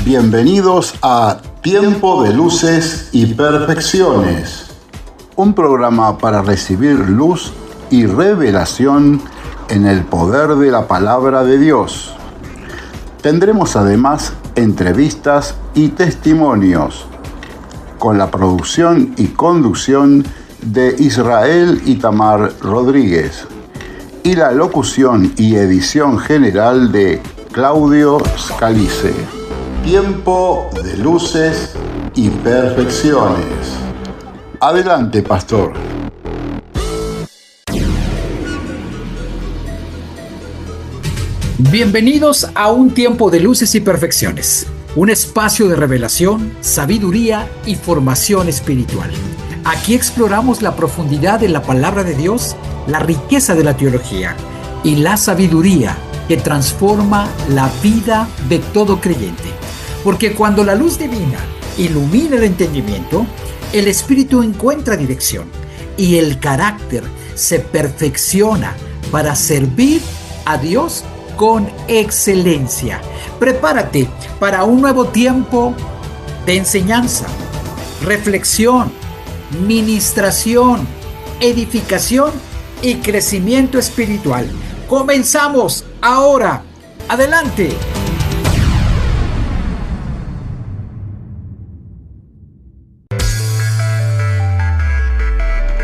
Bienvenidos a Tiempo de Luces y Perfecciones, un programa para recibir luz y revelación en el poder de la palabra de Dios. Tendremos además entrevistas y testimonios, con la producción y conducción de Israel Itamar Rodríguez y la locución y edición general de Claudio Scalice. Tiempo de luces y perfecciones. Adelante, pastor. Bienvenidos a un tiempo de luces y perfecciones, un espacio de revelación, sabiduría y formación espiritual. Aquí exploramos la profundidad de la palabra de Dios, la riqueza de la teología y la sabiduría que transforma la vida de todo creyente. Porque cuando la luz divina ilumina el entendimiento, el espíritu encuentra dirección y el carácter se perfecciona para servir a Dios con excelencia. Prepárate para un nuevo tiempo de enseñanza, reflexión, ministración, edificación y crecimiento espiritual. Comenzamos ahora. Adelante.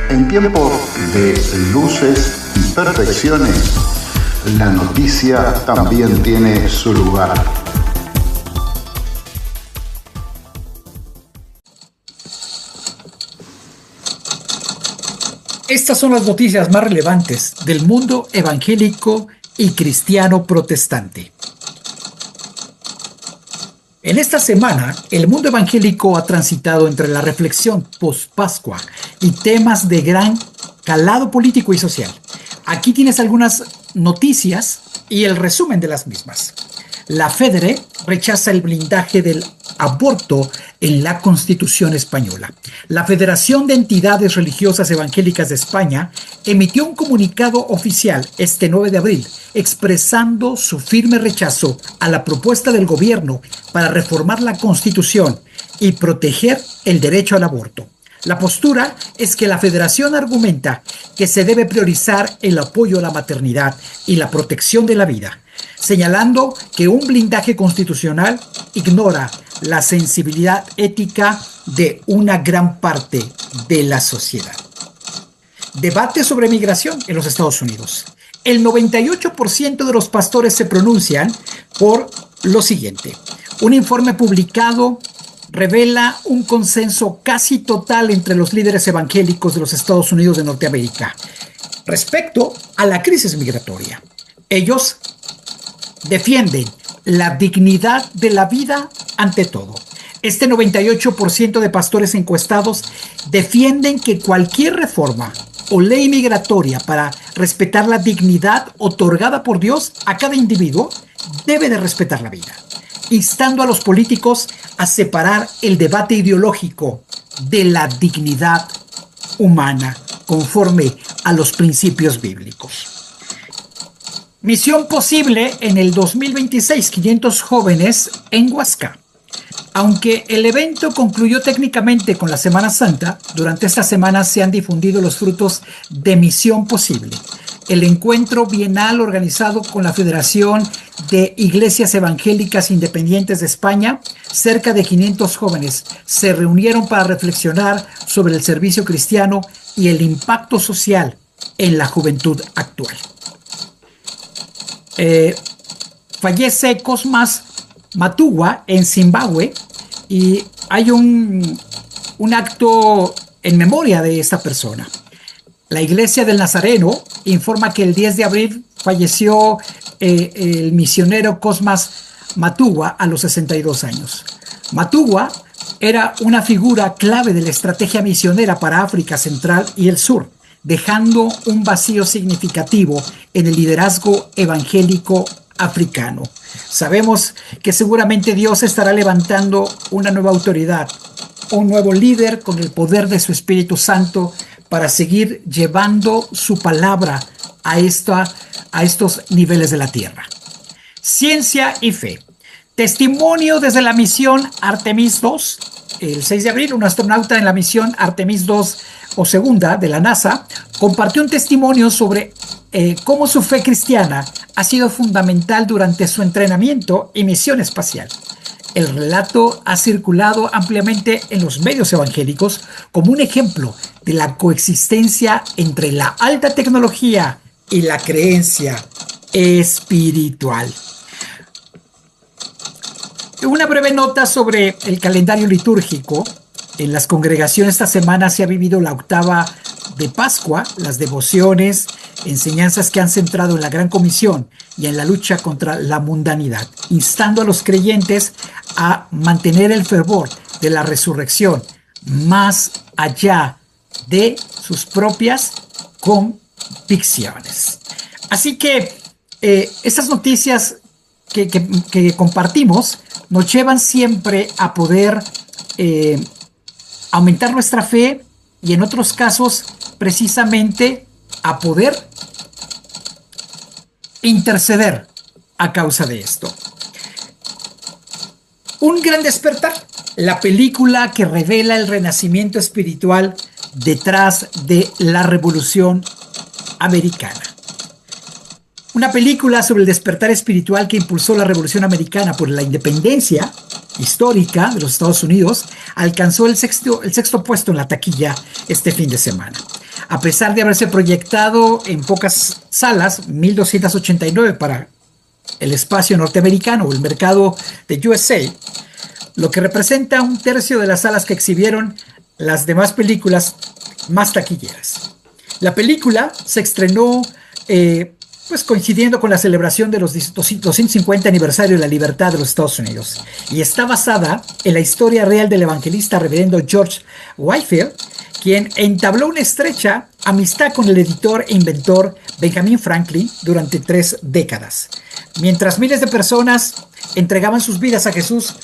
En tiempo de luces y perfecciones, la noticia también tiene su lugar. Estas son las noticias más relevantes del mundo evangélico y cristiano protestante. En esta semana, el mundo evangélico ha transitado entre la reflexión post-Pascua y temas de gran calado político y social. Aquí tienes algunas noticias y el resumen de las mismas. La FEDRE rechaza el blindaje del aborto en la Constitución española. La Federación de Entidades Religiosas Evangélicas de España emitió un comunicado oficial este 9 de abril expresando su firme rechazo a la propuesta del gobierno para reformar la Constitución y proteger el derecho al aborto. La postura es que la federación argumenta que se debe priorizar el apoyo a la maternidad y la protección de la vida, señalando que un blindaje constitucional ignora la sensibilidad ética de una gran parte de la sociedad. Debate sobre migración en los Estados Unidos. El 98% de los pastores se pronuncian por lo siguiente. Un informe publicado revela un consenso casi total entre los líderes evangélicos de los Estados Unidos de Norteamérica respecto a la crisis migratoria. Ellos defienden la dignidad de la vida ante todo. Este 98% de pastores encuestados defienden que cualquier reforma o ley migratoria para respetar la dignidad otorgada por Dios a cada individuo debe de respetar la vida, instando a los políticos a separar el debate ideológico de la dignidad humana conforme a los principios bíblicos. Misión posible en el 2026, 500 jóvenes en Huasca. Aunque el evento concluyó técnicamente con la Semana Santa, durante esta semana se han difundido los frutos de Misión Posible, el encuentro bienal organizado con la Federación de Iglesias Evangélicas Independientes de España. Cerca de 500 jóvenes se reunieron para reflexionar sobre el servicio cristiano y el impacto social en la juventud actual. Fallece Cosmas Matuwa en Zimbabue y hay un acto en memoria de esta persona. La Iglesia del Nazareno informa que el 10 de abril falleció el misionero Cosmas Matuwa a los 62 años. Matuwa era una figura clave de la estrategia misionera para África Central y el Sur, dejando un vacío significativo en el liderazgo evangélico africano. Sabemos que seguramente Dios estará levantando una nueva autoridad, un nuevo líder con el poder de su Espíritu Santo para seguir llevando su palabra a estos niveles de la tierra. Ciencia y fe. Testimonio desde la misión Artemis II. El 6 de abril, un astronauta en la misión Artemis II o segunda de la NASA compartió un testimonio sobre cómo su fe cristiana ha sido fundamental durante su entrenamiento y misión espacial. El relato ha circulado ampliamente en los medios evangélicos como un ejemplo de la coexistencia entre la alta tecnología y la creencia espiritual. Una breve nota sobre el calendario litúrgico. En las congregaciones esta semana se ha vivido la octava de Pascua, las devociones, enseñanzas que han centrado en la Gran Comisión y en la lucha contra la mundanidad, instando a los creyentes a mantener el fervor de la resurrección más allá de sus propias convicciones. Así que estas noticias que compartimos nos llevan siempre a poder aumentar nuestra fe y en otros casos precisamente a poder interceder a causa de esto. Un gran despertar, la película que revela el renacimiento espiritual detrás de la Revolución Americana. Una película sobre el despertar espiritual que impulsó la Revolución Americana por la independencia histórica de los Estados Unidos, alcanzó el sexto puesto en la taquilla este fin de semana. A pesar de haberse proyectado en pocas salas, 1,289 para el espacio norteamericano o el mercado de USA, lo que representa un tercio de las salas que exhibieron las demás películas más taquilleras. La película se estrenó coincidiendo con la celebración de los 250 aniversario de la libertad de los Estados Unidos, y está basada en la historia real del evangelista reverendo George Whitefield, quien entabló una estrecha amistad con el editor e inventor Benjamin Franklin durante 3 décadas. Mientras miles de personas entregaban sus vidas a Jesús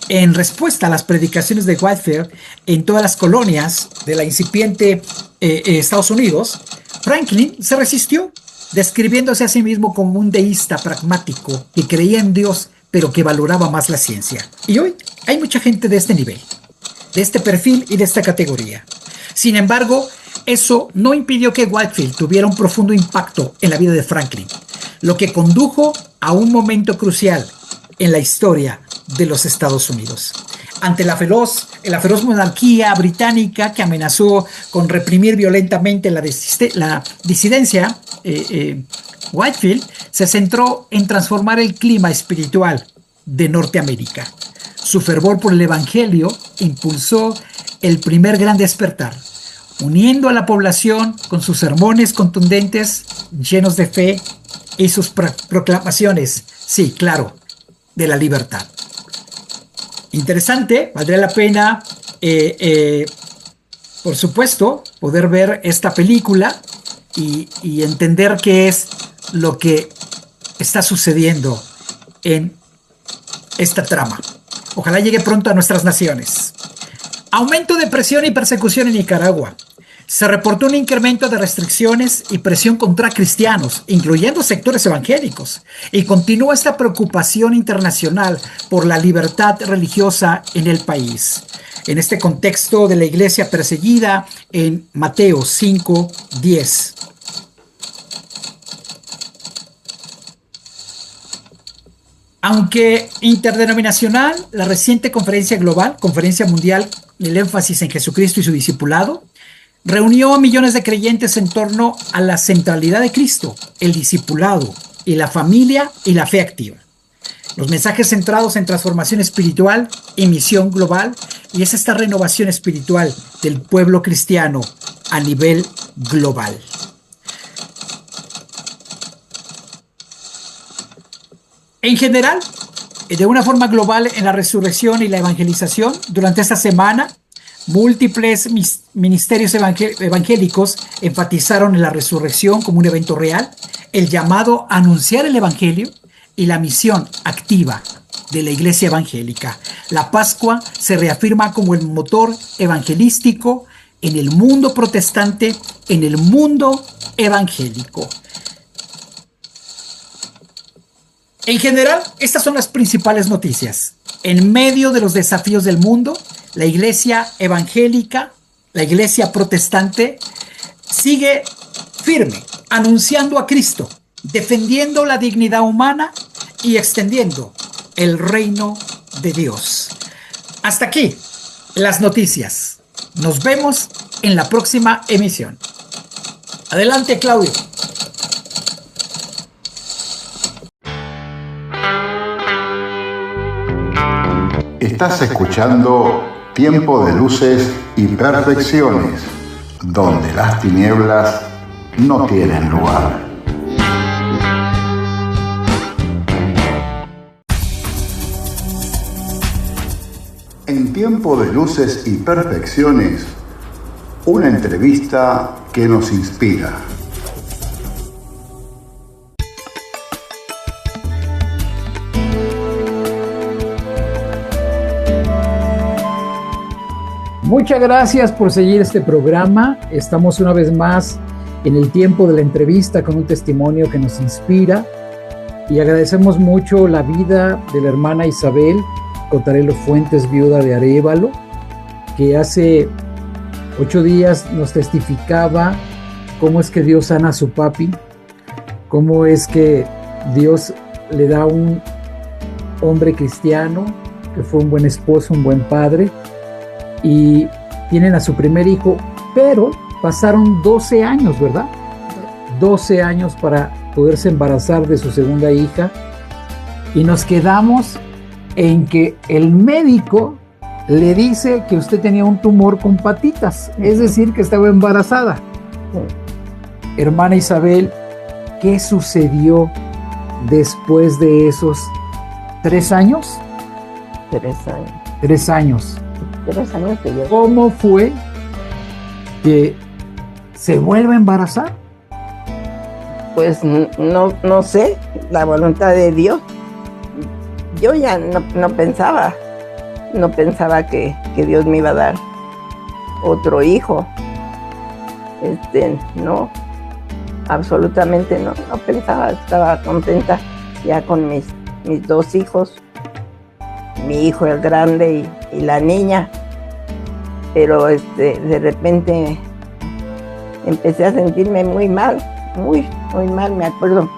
en respuesta a las predicaciones de Whitefield en todas las colonias de la incipiente Estados Unidos, Franklin se resistió, describiéndose a sí mismo como un deísta pragmático que creía en Dios, pero que valoraba más la ciencia. Y hoy hay mucha gente de este nivel, de este perfil y de esta categoría. Sin embargo, eso no impidió que Whitefield tuviera un profundo impacto en la vida de Franklin, lo que condujo a un momento crucial en la historia de los Estados Unidos. Ante la feroz monarquía británica que amenazó con reprimir violentamente la disidencia, Whitefield se centró en transformar el clima espiritual de Norteamérica. Su fervor por el Evangelio impulsó el primer gran despertar, uniendo a la población con sus sermones contundentes, llenos de fe, y sus proclamaciones, sí, claro, de la libertad. Interesante, valdría la pena, por supuesto, poder ver esta película y entender qué es lo que está sucediendo en esta trama. Ojalá llegue pronto a nuestras naciones. Aumento de presión y persecución en Nicaragua. Se reportó un incremento de restricciones y presión contra cristianos, incluyendo sectores evangélicos, y continúa esta preocupación internacional por la libertad religiosa en el país. En este contexto de la iglesia perseguida en Mateo 5:10. Aunque interdenominacional, la reciente conferencia global, conferencia mundial, el énfasis en Jesucristo y su discipulado, reunió a millones de creyentes en torno a la centralidad de Cristo, el discipulado y la familia y la fe activa. Los mensajes centrados en transformación espiritual y misión global, y es esta renovación espiritual del pueblo cristiano a nivel global. En general, de una forma global en la resurrección y la evangelización, durante esta semana, múltiples ministerios evangélicos enfatizaron en la resurrección como un evento real, el llamado a anunciar el evangelio y la misión activa de la iglesia evangélica. La Pascua se reafirma como el motor evangelístico en el mundo protestante, en el mundo evangélico. En general, estas son las principales noticias. En medio de los desafíos del mundo, la iglesia evangélica, la iglesia protestante, sigue firme, anunciando a Cristo, defendiendo la dignidad humana y extendiendo el reino de Dios. Hasta aquí las noticias. Nos vemos en la próxima emisión. Adelante, Claudio. Estás escuchando Tiempo de Luces y Perfecciones, donde las tinieblas no tienen lugar. En Tiempo de Luces y Perfecciones, una entrevista que nos inspira. Muchas gracias por seguir este programa. Estamos una vez más en el tiempo de la entrevista con un testimonio que nos inspira y agradecemos mucho la vida de la hermana Isabel Cotarelo Fuentes, viuda de Arévalo, que hace 8 días nos testificaba cómo es que Dios sana a su papi, cómo es que Dios le da un hombre cristiano, que fue un buen esposo, un buen padre, y tienen a su primer hijo, pero pasaron 12 años, ¿verdad? 12 años para poderse embarazar de su segunda hija, y nos quedamos en que el médico le dice que usted tenía un tumor con patitas, es decir, que estaba embarazada. Hermana Isabel, ¿qué sucedió después de esos 3 años? 3 años. 3 años. 3 años que yo. ¿Cómo fue que se vuelve a embarazar? Pues no sé, la voluntad de Dios. Yo ya no pensaba que Dios me iba a dar otro hijo. No, absolutamente no pensaba, estaba contenta ya con mis 2 hijos, mi hijo el grande y la niña, pero de repente empecé a sentirme muy mal, muy mal. Me acuerdo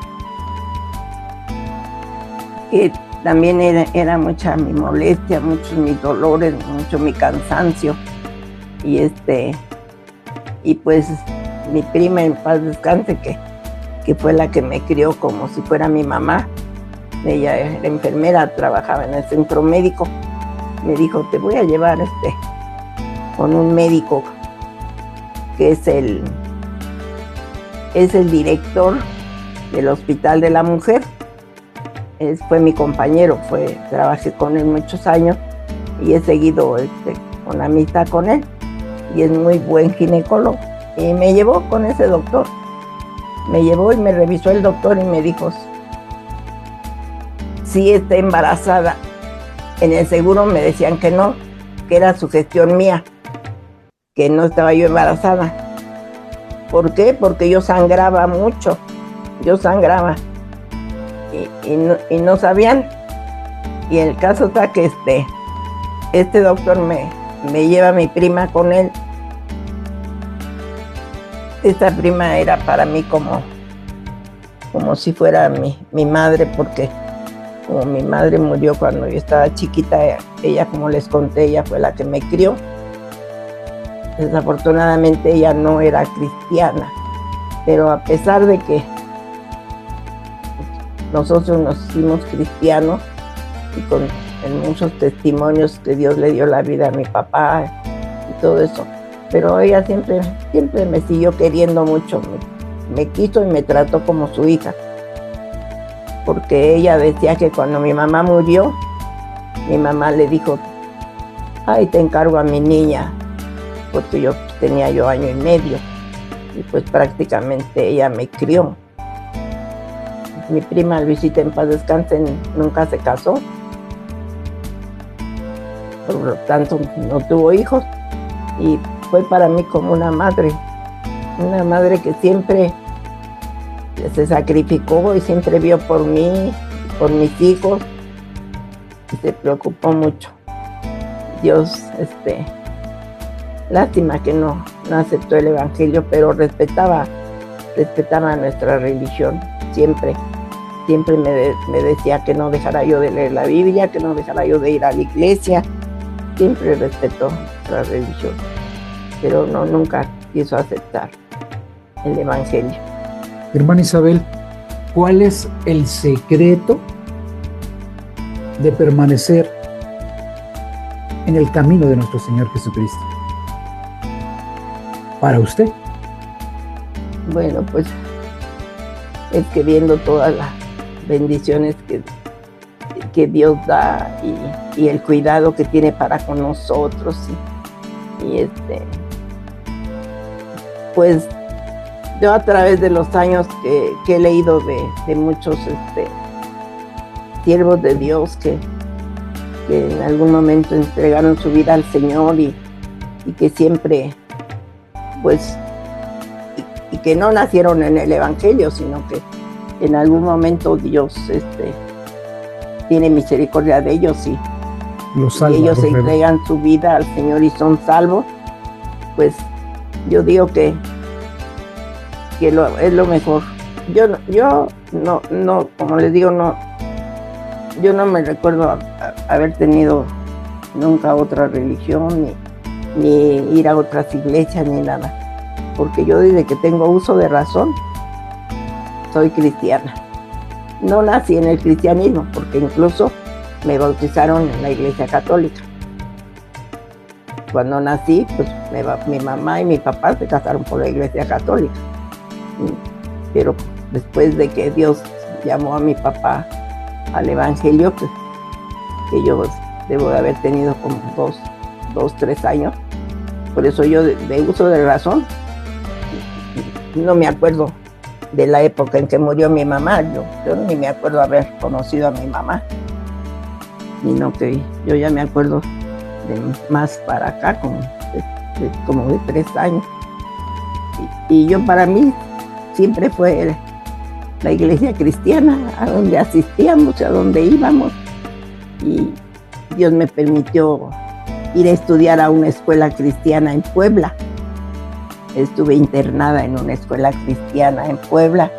que también era mucha mi molestia, muchos mis dolores, mucho mi cansancio, y pues mi prima, en paz descanse, que fue la que me crió como si fuera mi mamá. Ella era enfermera, trabajaba en el centro médico. Me dijo, te voy a llevar con un médico que es el director del Hospital de la Mujer. Fue mi compañero, trabajé con él muchos años y he seguido con amistad con él, y es muy buen ginecólogo. Y me llevó con ese doctor. Me llevó y me revisó el doctor y me dijo, sí está embarazada. En el seguro me decían que no, que era sugestión mía, que no estaba yo embarazada. ¿Por qué? Porque yo sangraba mucho, y no sabían. Y el caso está que este doctor me lleva a mi prima con él. Esta prima era para mí como si fuera mi madre, porque como mi madre murió cuando yo estaba chiquita, ella, como les conté, ella fue la que me crió. Desafortunadamente ella no era cristiana, pero a pesar de que nosotros nos hicimos cristianos, y con muchos testimonios que Dios le dio la vida a mi papá y todo eso, pero ella siempre me siguió queriendo mucho, me quiso y me trató como su hija, porque ella decía que cuando mi mamá murió, mi mamá le dijo, ay, te encargo a mi niña, porque yo tenía 1 año y medio, y pues prácticamente ella me crió. Mi prima Luisita, en paz descanse, nunca se casó, por lo tanto no tuvo hijos, y fue para mí como una madre que siempre se sacrificó y siempre vio por mí, por mis hijos y se preocupó mucho. Dios, lástima que no aceptó el evangelio, pero respetaba nuestra religión. Siempre me decía que no dejara yo de leer la Biblia, que no dejara yo de ir a la iglesia. Siempre respetó nuestra religión, pero nunca quiso aceptar el evangelio. Hermana Isabel, ¿cuál es el secreto de permanecer en el camino de nuestro Señor Jesucristo para usted? Bueno, pues es que viendo todas las bendiciones que Dios da y el cuidado que tiene para con nosotros pues yo a través de los años que he leído de muchos siervos de Dios que en algún momento entregaron su vida al Señor y que siempre pues y que no nacieron en el evangelio, sino que en algún momento Dios tiene misericordia de ellos y ellos se entregan su vida al Señor y son salvos. Pues yo digo que es lo mejor. Yo no, como les digo, yo no me recuerdo haber tenido nunca otra religión, ni ir a otras iglesias, ni nada. Porque yo desde que tengo uso de razón, soy cristiana. No nací en el cristianismo, porque incluso me bautizaron en la iglesia católica. Cuando nací, pues mi mamá y mi papá se casaron por la iglesia católica. Pero después de que Dios llamó a mi papá al evangelio, pues, que yo debo de haber tenido como 3 años. Por eso yo de uso de razón no me acuerdo de la época en que murió mi mamá. Yo ni me acuerdo haber conocido a mi mamá, sino que yo ya me acuerdo de más para acá, como de 3 años. Y yo, para mí, siempre fue la iglesia cristiana a donde asistíamos, a donde íbamos. Y Dios me permitió ir a estudiar a una escuela cristiana en Puebla. Estuve internada en una escuela cristiana en Puebla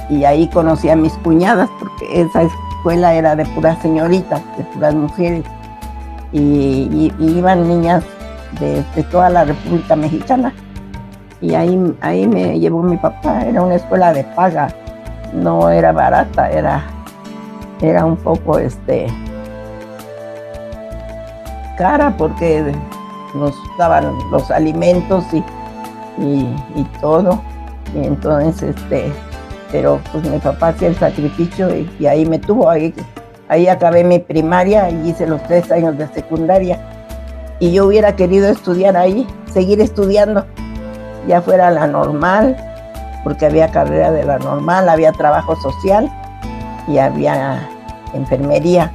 y ahí conocí a mis cuñadas, porque esa escuela era de puras señoritas, de puras mujeres, y iban niñas de toda la República Mexicana. Y ahí me llevó mi papá. Era una escuela de paga, no era barata, era un poco cara, porque nos daban los alimentos y todo. Y entonces pero pues mi papá hacía el sacrificio y ahí me tuvo. Ahí acabé mi primaria y hice los 3 años de secundaria. Y yo hubiera querido estudiar ahí, seguir estudiando, ya fuera la normal, porque había carrera de la normal, había trabajo social y había enfermería.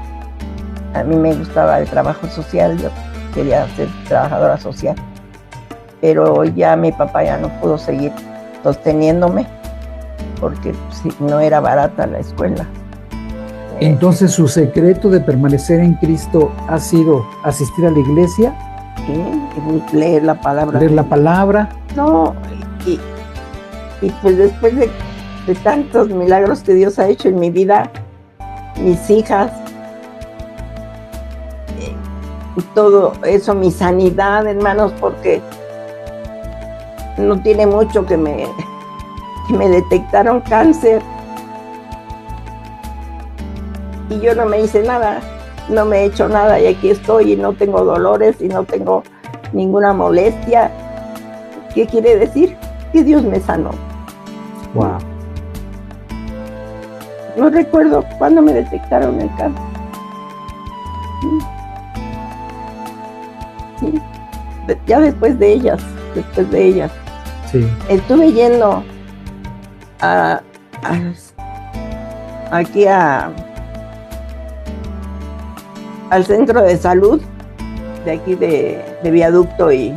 A mí me gustaba el trabajo social, yo quería ser trabajadora social. Pero ya mi papá ya no pudo seguir sosteniéndome, porque no era barata la escuela. Entonces, ¿su secreto de permanecer en Cristo ha sido asistir a la iglesia? Sí, leer la palabra. Leer la palabra. No, y pues después de tantos milagros que Dios ha hecho en mi vida, mis hijas, todo eso, mi sanidad, hermanos, porque no tiene mucho que me detectaron cáncer y yo no me hice nada, no me he hecho nada, y aquí estoy y no tengo dolores y no tengo ninguna molestia. ¿Qué quiere decir? Que Dios me sanó. Wow. No recuerdo cuándo me detectaron el cáncer. Sí. Ya después de ellas. Sí. Estuve yendo aquí al centro de salud de aquí de Viaducto y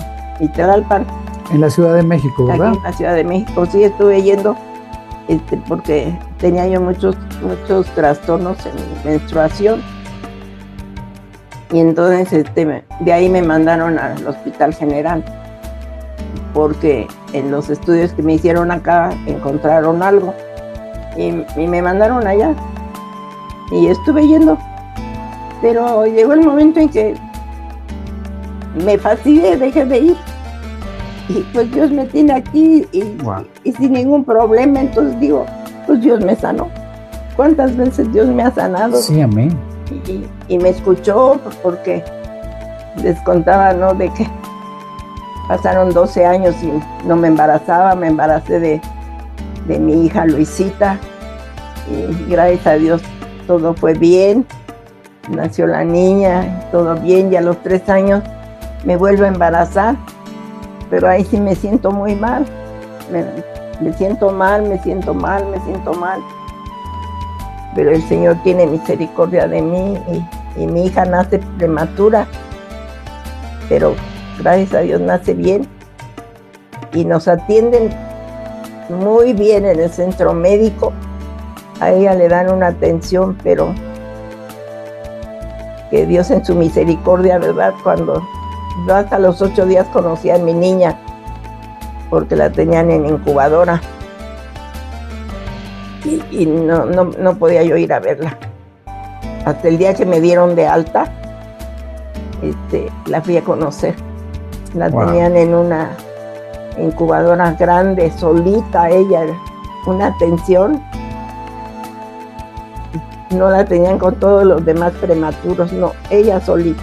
Tlalpan. En la Ciudad de México, ¿verdad? Aquí en la Ciudad de México, sí, estuve yendo porque tenía yo muchos muchos trastornos en mi menstruación. Y entonces de ahí me mandaron al Hospital General, porque en los estudios que me hicieron acá encontraron algo y me mandaron allá y estuve yendo, pero llegó el momento en que me fastidié, dejé de ir y pues Dios me tiene aquí y sin ningún problema. Entonces digo, pues Dios me sanó. ¿Cuántas veces Dios me ha sanado? Sí, amén. Y me escuchó, porque les contaba, ¿no?, de que pasaron 12 años y no me embarazaba. Me embaracé de mi hija Luisita y gracias a Dios todo fue bien. Nació la niña, todo bien, y a los 3 años me vuelvo a embarazar, pero ahí sí me siento muy mal. Me siento mal. Pero el Señor tiene misericordia de mí y mi hija nace prematura, pero gracias a Dios nace bien y nos atienden muy bien en el centro médico. A ella le dan una atención, pero que Dios en su misericordia, ¿verdad? Cuando yo hasta los 8 días conocí a mi niña, porque la tenían en incubadora. Y no podía yo ir a verla. Hasta el día que me dieron de alta, la fui a conocer. La tenían en una incubadora grande, solita ella, una atención. No la tenían con todos los demás prematuros, no, ella solita,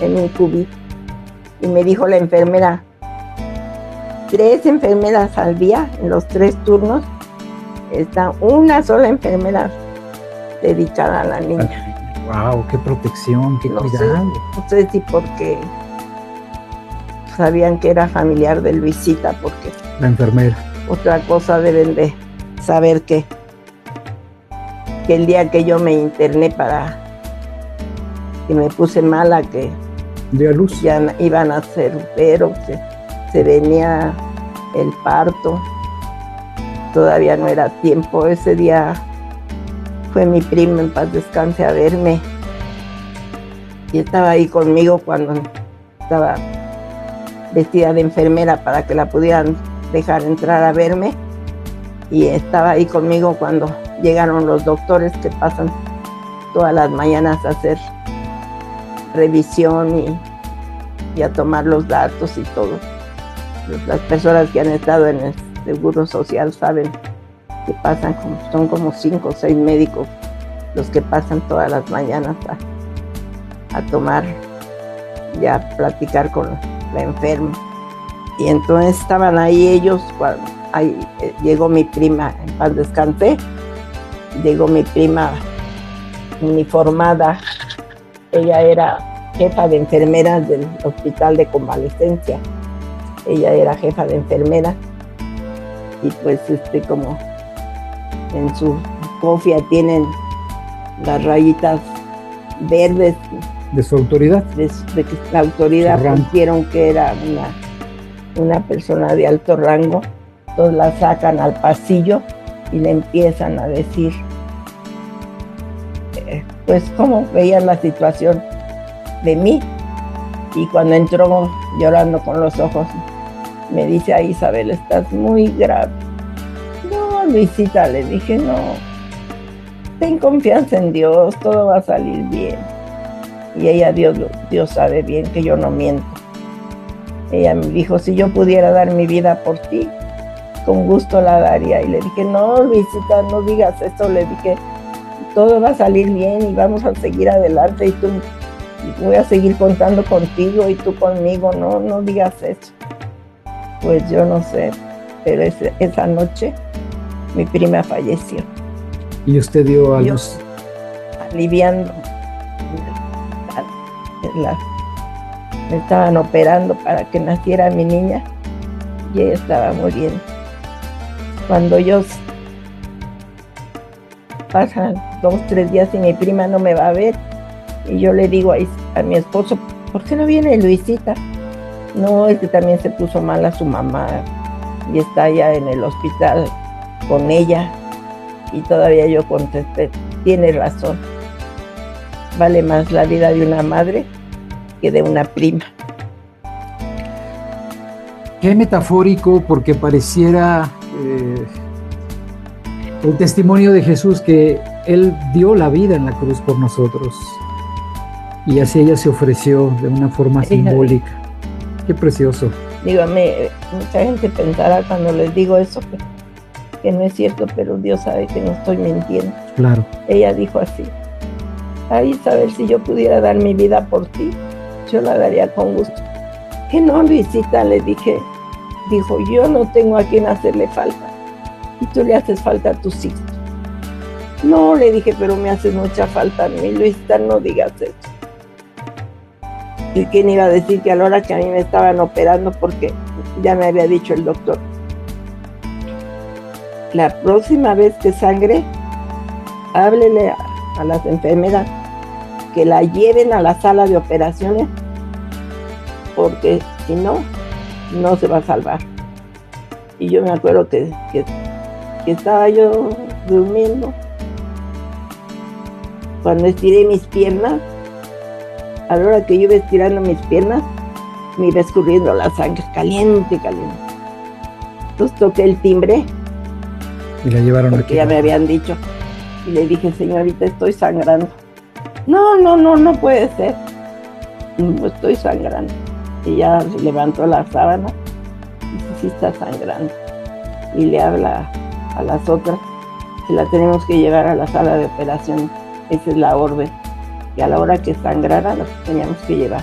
en un cubito. Y me dijo la enfermera, 3 enfermeras al día, en los 3 turnos, está una sola enfermera dedicada a la niña. Wow, qué protección, qué cuidado. No sé si porque sabían que era familiar de Luisita, porque la enfermera. Otra cosa deben de saber que el día que yo me interné que me puse mala, que dio a luz, ya iban a hacer, pero se venía el parto. Todavía no era tiempo. Ese día fue mi prima, en paz descanse, a verme y estaba ahí conmigo cuando estaba vestida de enfermera para que la pudieran dejar entrar a verme, y estaba ahí conmigo cuando llegaron los doctores que pasan todas las mañanas a hacer revisión y a tomar los datos y todo. Las personas que han estado en el Seguro Social saben que son como 5 o 6 médicos los que pasan todas las mañanas a tomar y a platicar con la enferma. Y entonces estaban ahí ellos, cuando llegó mi prima, en paz descansé, llegó mi prima uniformada. Ella era jefa de enfermeras del Hospital de Convalescencia. Ella era jefa de enfermeras. Y pues como en su cofia tienen las rayitas verdes de su autoridad, de que la autoridad pusieron que era una persona de alto rango. Entonces la sacan al pasillo y le empiezan a decir pues cómo veían la situación de mí. Y cuando entró llorando con los ojos, me dice: "Ay, Isabel, estás muy grave". "No, Luisita", le dije, "no, ten confianza en Dios, todo va a salir bien". Y ella, Dios sabe bien que yo no miento. Ella me dijo: "Si yo pudiera dar mi vida por ti, con gusto la daría". Y le dije: "No, Luisita, no digas eso", le dije, "todo va a salir bien y vamos a seguir adelante, y voy a seguir contando contigo y tú conmigo, no digas eso". Pues yo no sé, pero esa noche mi prima falleció. ¿Y usted dio a luz? Aliviando. Me estaban operando para que naciera mi niña y ella estaba muriendo. Cuando pasan 2, 3 días y mi prima no me va a ver, y yo le digo a mi esposo: "¿Por qué no viene Luisita?". "No, es que también se puso mal a su mamá y está allá en el hospital con ella". Y todavía yo contesté, tiene razón, vale más la vida de una madre que de una prima. Qué metafórico, porque pareciera el testimonio de Jesús, que Él dio la vida en la cruz por nosotros y así ella se ofreció de una forma simbólica. Qué precioso. Dígame, mucha gente pensará cuando les digo eso que no es cierto, pero Dios sabe que no estoy mintiendo. Claro. Ella dijo así, ay Isabel, si yo pudiera dar mi vida por ti, yo la daría con gusto. Que no, Luisita, le dije. Dijo, yo no tengo a quien hacerle falta y tú le haces falta a tus hijos. No, le dije, pero me haces mucha falta a mí, Luisita, no digas eso. ¿Y quién iba a decir que a la hora que a mí me estaban operando, porque ya me había dicho el doctor, la próxima vez que sangre, háblele a las enfermeras que la lleven a la sala de operaciones, porque si no, no se va a salvar. Y yo me acuerdo que estaba yo durmiendo. Cuando estiré mis piernas, a la hora que yo iba estirando mis piernas, me iba escurriendo la sangre, caliente, caliente. Entonces toqué el timbre. Y la llevaron porque aquí. Ya me habían dicho. Y le dije, señorita, estoy sangrando. No puede ser. No estoy sangrando. Y ya levantó la sábana y dice, sí está sangrando. Y le habla a las otras que la tenemos que llevar a la sala de operación. Esa es la orden. Y a la hora que sangrara la teníamos que llevar.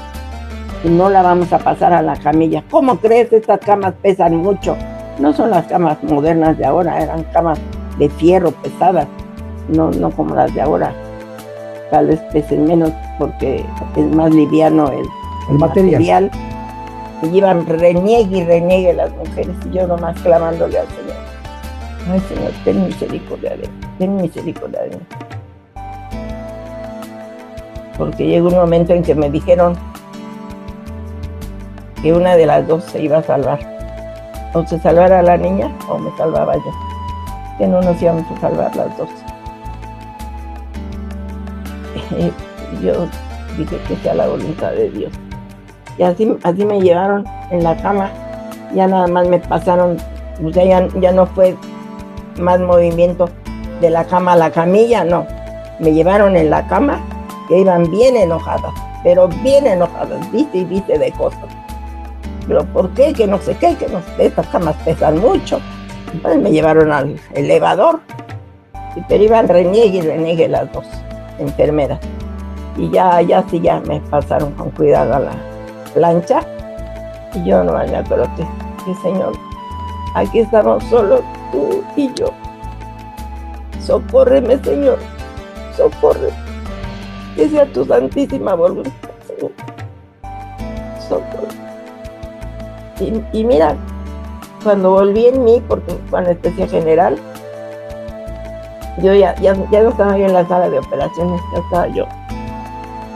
Y no la vamos a pasar a la camilla. ¿Cómo crees? Estas camas pesan mucho. No son las camas modernas de ahora, eran camas de fierro pesadas. No como las de ahora. Tal vez pesen menos porque es más liviano el material. Y iban reniegue las mujeres y yo nomás clamándole al Señor. Ay, Señor, ten misericordia de mí, ten misericordia de mí. Porque llegó un momento en que me dijeron que una de las dos se iba a salvar. O se salvara la niña o me salvaba yo. Que no nos íbamos a salvar las dos. Y yo dije que sea la voluntad de Dios. Y así me llevaron en la cama. Ya nada más me pasaron, o sea, ya no fue más movimiento de la cama a la camilla, no. Me llevaron en la cama, que iban bien enojadas, pero bien enojadas, dice y dice de cosas. Pero ¿por qué? Que no sé qué, que no sé, estas camas pesan mucho. Entonces me llevaron al elevador, pero iban reniegue las dos enfermeras. Y ya me pasaron con cuidado a la plancha. Y yo no me acuerdo que Señor, aquí estamos solo tú y yo. Socórreme, Señor, socorre. Que sea tu santísima voluntad, Señor. Socorre. Y mira, cuando volví en mí, porque fue anestesia general, yo ya no estaba yo en la sala de operaciones, ya estaba yo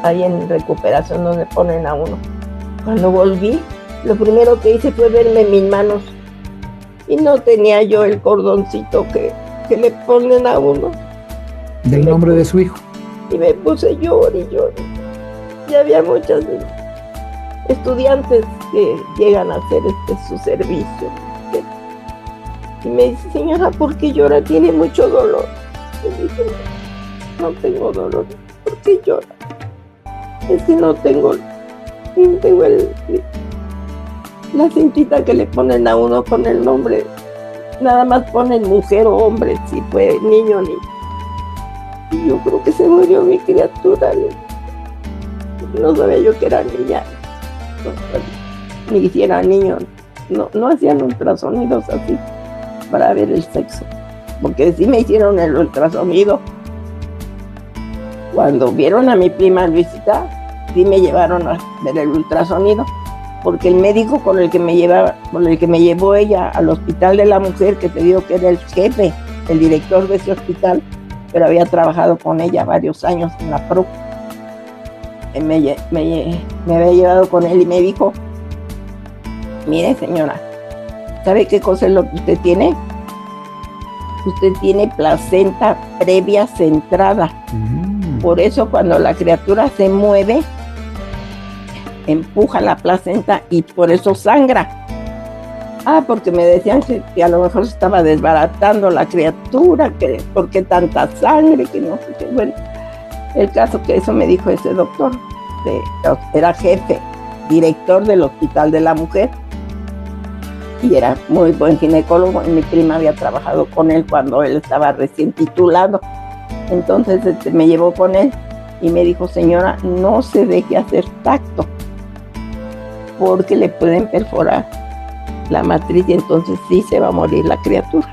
ahí en recuperación donde ponen a uno. Cuando volví, lo primero que hice fue verme mis manos y no tenía yo el cordoncito que le ponen a uno. Del nombre de su hijo. Y me puse llorar y llorar. Y había muchas estudiantes que llegan a hacer su servicio. Y me dice, señora, ¿por qué llora? Tiene mucho dolor. Y dije, no tengo dolor. ¿Por qué llora? Es que no tengo la cintita que le ponen a uno con el nombre. Nada más ponen mujer o hombre, si fue niño o niña. Y yo creo que se murió mi criatura. No sabía yo que era niña. Ni si era niño. No hacían ultrasonidos así para ver el sexo. Porque sí me hicieron el ultrasonido. Cuando vieron a mi prima Luisita, sí me llevaron a ver el ultrasonido, porque el médico con el que me llevó ella al hospital de la mujer, que te digo que era el jefe, el director de ese hospital, pero había trabajado con ella varios años en la PRO, me había llevado con él y me dijo, mire señora, ¿sabe qué cosa es lo que usted tiene? usted tiene placenta previa centrada. Por eso cuando la criatura se mueve, empuja la placenta y por eso sangra. Porque me decían que a lo mejor se estaba desbaratando la criatura, que por qué tanta sangre, que no sé qué. Bueno, el caso que eso me dijo ese doctor, era jefe, director del Hospital de la Mujer, y era muy buen ginecólogo, y mi prima había trabajado con él cuando él estaba recién titulado. Entonces me llevó con él y me dijo: señora, no se deje hacer tacto, porque le pueden perforar la matriz y entonces sí se va a morir la criatura,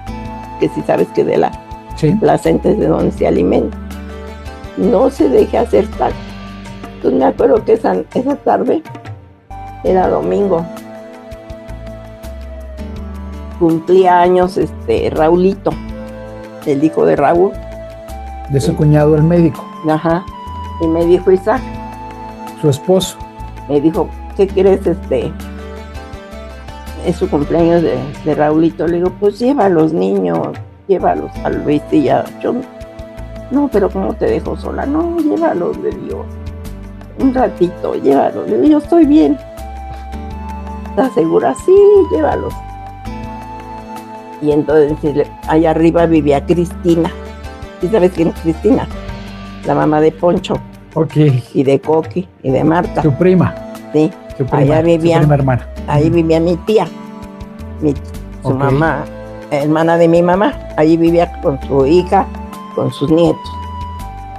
que si sabes que de la placenta es de donde se alimenta. No se deje hacer tacto. Entonces me acuerdo que esa tarde, era domingo, cumplía años Raulito, el hijo de Raúl. De su cuñado, el médico. Ajá. Y me dijo Isaac, su esposo, me dijo: ¿qué quieres? Es su cumpleaños de Raulito. Le digo: pues lleva a los niños, llévalos a Luis y ya. Yo, no, pero ¿cómo te dejo sola? No, llévalos, le digo. Un ratito, llévalos. Le digo: yo estoy bien. ¿Estás segura? Sí, llévalos. Y entonces allá arriba vivía Cristina. ¿Sí sabes quién es Cristina? La mamá de Poncho. Ok. Y de Coqui y de Marta. Su prima. Sí. Su prima, allá vivían, su prima hermana. Ahí vivía mi tía, su mamá, hermana de mi mamá. Allí vivía con su hija, con sus nietos.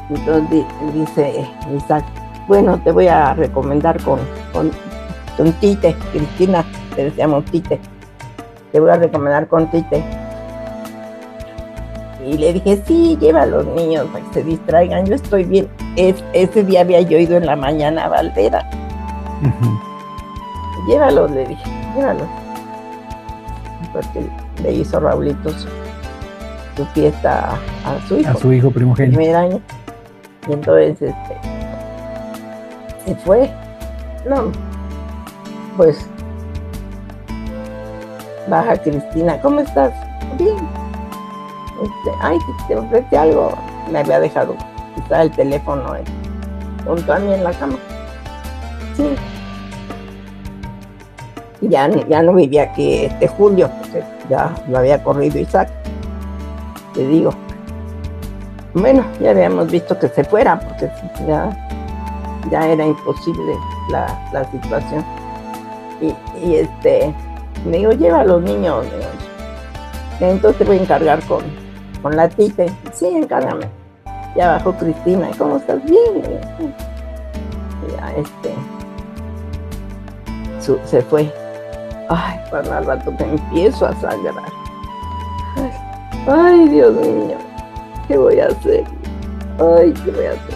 Entonces dice Isaac: bueno, te voy a recomendar con Tite, Cristina, te decíamos Tite. Te voy a recomendar con Tite. Y le dije: sí, lleva a los niños para que se distraigan, yo estoy bien. Ese día había yo ido en la mañana a Valdera. Llévalos, le dije, llévalos. Porque le hizo Raulito su fiesta a su hijo. A su hijo primogénito. Primer año. Y entonces se fue. No, pues baja Cristina: ¿cómo estás? Bien. Ay, te ofrece algo. Me había dejado quizá el teléfono junto a mí en la cama. Sí. Ya no vivía aquí Julio, porque ya lo había corrido Isaac. Te digo. Bueno, ya habíamos visto que se fuera, porque ya era imposible la situación. Y me digo: lleva a los niños. Entonces te voy a encargar con la Tite. Sí, encárgame. Ya bajó Cristina: ¿cómo estás? Bien. Y ya se fue. Ay, cuando al rato me empiezo a sangrar. Ay, Dios mío, ¿qué voy a hacer? Ay, ¿qué voy a hacer?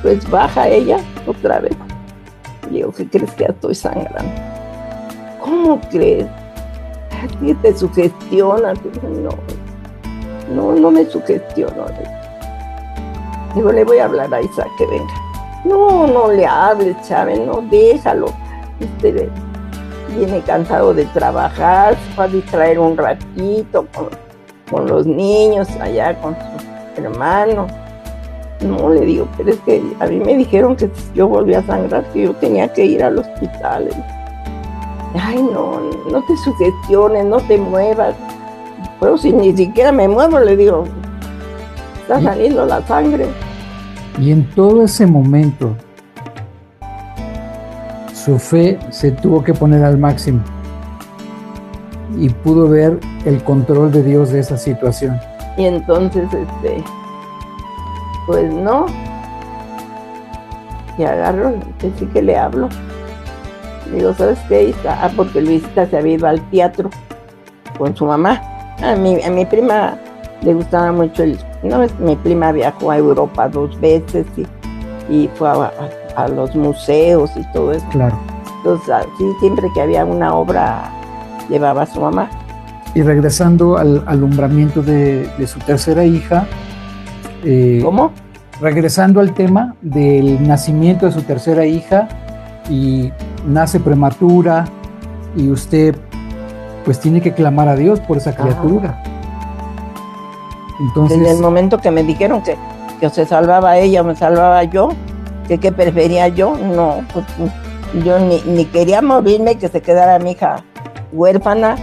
Pues baja ella otra vez. Le digo: ¿qué crees que ya estoy sangrando? ¿Cómo crees? ¿Qué te sugestiona? No me sugestiono. Digo: le voy a hablar a Isaac que venga. No le hables, Chávez, no, déjalo. Viene cansado de trabajar, se va a distraer un ratito con los niños allá, con su hermano. No, le digo: pero es que a mí me dijeron que si yo volvía a sangrar, que yo tenía que ir al hospital. Ay, no te sugestiones, no te muevas. Pero si ni siquiera me muevo, le digo, está saliendo la sangre. Y en todo ese momento, su fe se tuvo que poner al máximo y pudo ver el control de Dios de esa situación. Y entonces, pues no, y agarro, que sí que le hablo. Digo: ¿sabes qué? Porque Luisita se había ido al teatro con su mamá. A mi prima le gustaba mucho mi prima viajó a Europa 2 veces y fue a los museos y todo eso. Claro. Entonces, así, siempre que había una obra, llevaba a su mamá. Y regresando al alumbramiento de su tercera hija. ¿Cómo? Regresando al tema del nacimiento de su tercera hija, y nace prematura, y usted pues tiene que clamar a Dios por esa criatura. Entonces, en el momento que me dijeron que se salvaba ella o me salvaba yo, que qué prefería yo, no, pues yo ni quería morirme, que se quedara mi hija huérfana,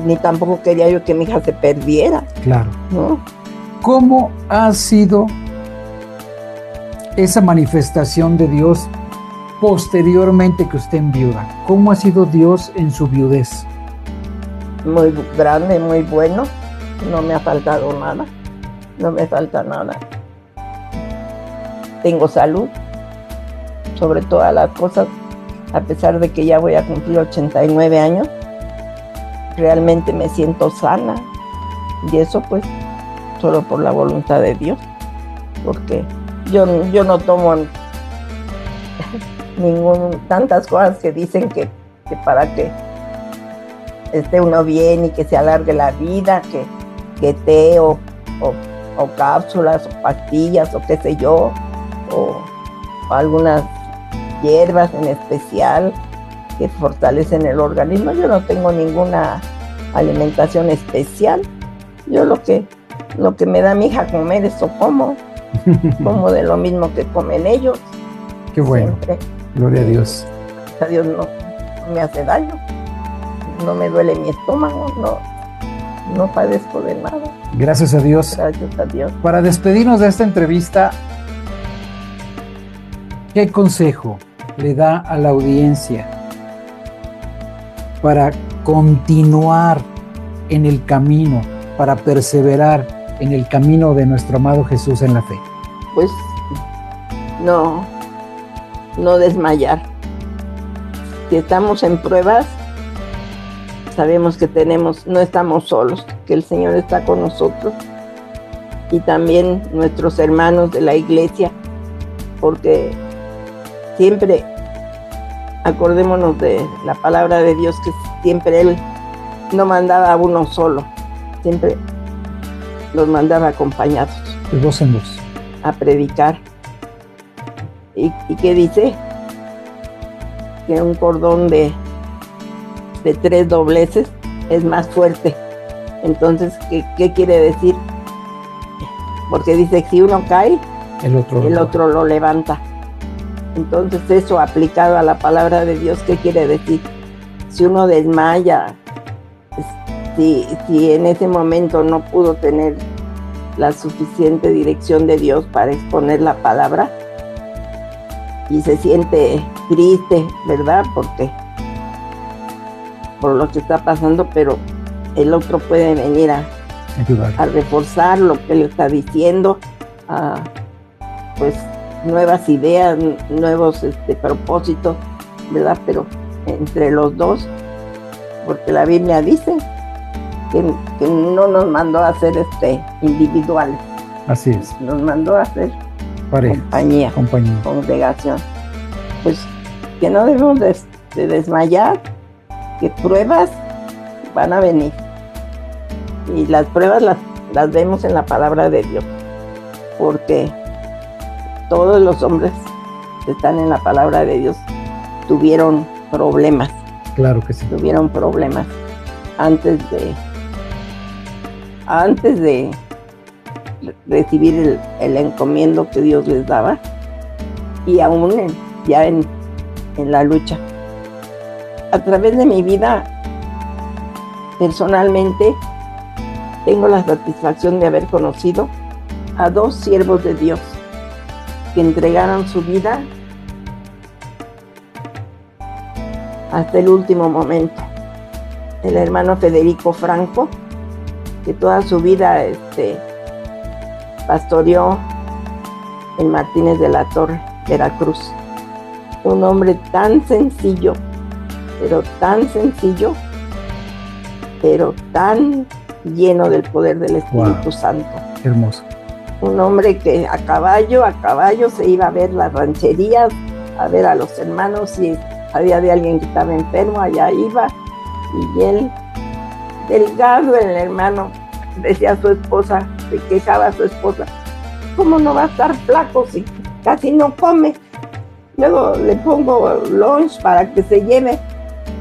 ni tampoco quería yo que mi hija se perdiera. claro. ¿No? ¿Cómo ha sido esa manifestación de Dios posteriormente que usted enviuda? ¿Cómo ha sido Dios en su viudez? Muy grande, muy bueno, no me ha faltado nada, no me falta nada. Tengo salud, sobre todas las cosas, a pesar de que ya voy a cumplir 89 años, realmente me siento sana, y eso pues solo por la voluntad de Dios, porque yo no tomo tantas cosas que dicen que para que esté uno bien y que se alargue la vida, que té o cápsulas o pastillas o qué sé yo, o algunas hierbas en especial que fortalecen el organismo. Yo no tengo ninguna alimentación especial. Yo lo que me da mi hija comer, eso como de lo mismo que comen ellos. Qué bueno. Siempre. Gloria a Dios. A Dios no me hace daño, no me duele mi estómago, no padezco de nada. Gracias a Dios. Gracias a Dios. Para despedirnos de esta entrevista, ¿qué consejo le da a la audiencia para continuar en el camino, para perseverar en el camino de nuestro amado Jesús en la fe? Pues no desmayar. Si estamos en pruebas, sabemos que no estamos solos, que el Señor está con nosotros, y también nuestros hermanos de la iglesia, porque siempre acordémonos de la palabra de Dios, que siempre Él no mandaba a uno solo, siempre los mandaba acompañados. De dos en dos. A predicar. ¿Y qué dice? Que un cordón de 3 dobleces es más fuerte. Entonces, ¿qué quiere decir? Porque dice que si uno cae, el otro lo levanta. Entonces, eso aplicado a la palabra de Dios, ¿qué quiere decir? Si uno desmaya, si en ese momento no pudo tener la suficiente dirección de Dios para exponer la palabra, y se siente triste, ¿verdad? Por lo que está pasando, pero el otro puede venir a reforzar lo que él está diciendo, pues nuevas ideas, nuevos propósitos, ¿verdad? Pero entre los dos, porque la Biblia dice que no nos mandó a ser individuales. Así es. Nos mandó a ser compañía, congregación. Pues que no debemos de desmayar, que pruebas van a venir. Y las pruebas las vemos en la palabra de Dios, porque todos los hombres que están en la palabra de Dios tuvieron problemas. Claro que sí. Tuvieron problemas antes de recibir el encomiendo que Dios les daba, y aún ya en la lucha. A través de mi vida, personalmente, tengo la satisfacción de haber conocido a 2 siervos de Dios que entregaron su vida hasta el último momento. El hermano Federico Franco, que toda su vida pastoreó en Martínez de la Torre, Veracruz. Un hombre tan sencillo, pero tan lleno del poder del Espíritu Santo. Hermoso. Un hombre que a caballo se iba a ver las rancherías, a ver a los hermanos, si había de alguien que estaba enfermo, allá iba, y él, delgado, el hermano, decía a su esposa, se quejaba a su esposa: ¿cómo no va a estar flaco si casi no come? Luego le pongo lunch para que se lleve,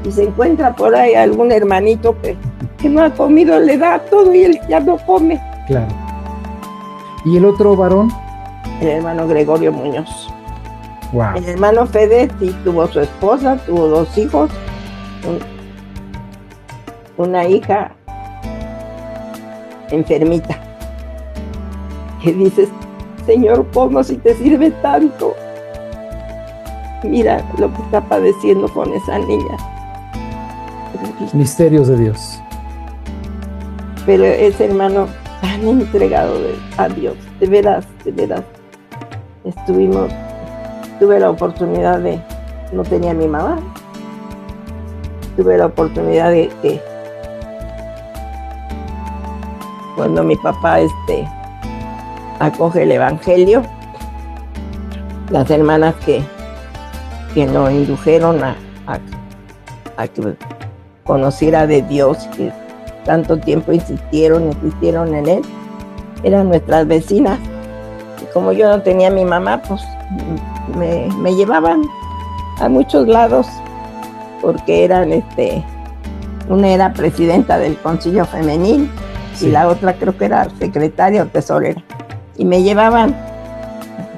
y se encuentra por ahí algún hermanito que no ha comido, le da todo y él ya no come. Claro. ¿Y el otro varón? El hermano Gregorio Muñoz. Wow. El hermano Fede sí tuvo su esposa, tuvo 2 hijos, una hija enfermita. Que dices, Señor, ¿cómo si te sirve tanto? Mira lo que está padeciendo con esa niña. Misterios de Dios. Pero ese hermano tan entregado a Dios, de veras, de veras. Tuve la oportunidad no tenía a mi mamá, tuve la oportunidad de que cuando mi papá acoge el evangelio, las hermanas que lo indujeron a que conociera de Dios, que tanto tiempo insistieron en él, eran nuestras vecinas. Y como yo no tenía a mi mamá, pues me llevaban a muchos lados, porque una era presidenta del Concilio Femenil, sí, y la otra creo que era secretaria o tesorera, y me llevaban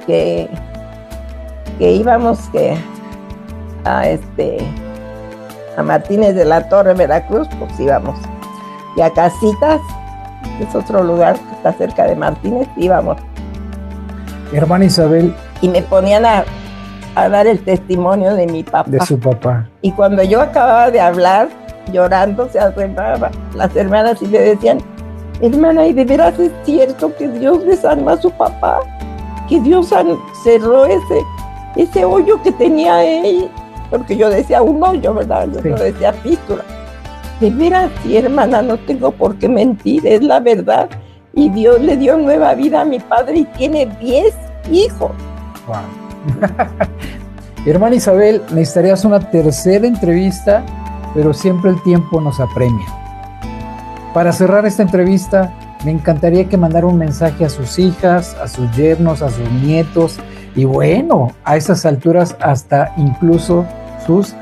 que íbamos a Martínez de la Torre, Veracruz, pues íbamos, y a Casitas, que es otro lugar que está cerca de Martínez, íbamos. Hermana Isabel. Y me ponían a dar el testimonio de mi papá. De su papá. Y cuando yo acababa de hablar, llorando, se acercaban las hermanas y le decían, hermana, ¿y de veras es cierto que Dios le sanó a su papá? Que Dios cerró ese hoyo que tenía él. Porque yo decía un hoyo, ¿verdad? Yo no decía fístula. De veras, sí, hermana, no tengo por qué mentir, es la verdad. Y Dios le dio nueva vida a mi padre y tiene 10 hijos. Wow. Hermana Isabel, necesitarías una tercera entrevista, pero siempre el tiempo nos apremia. Para cerrar esta entrevista, me encantaría que mandara un mensaje a sus hijas, a sus yernos, a sus nietos, y bueno, a estas alturas hasta incluso sus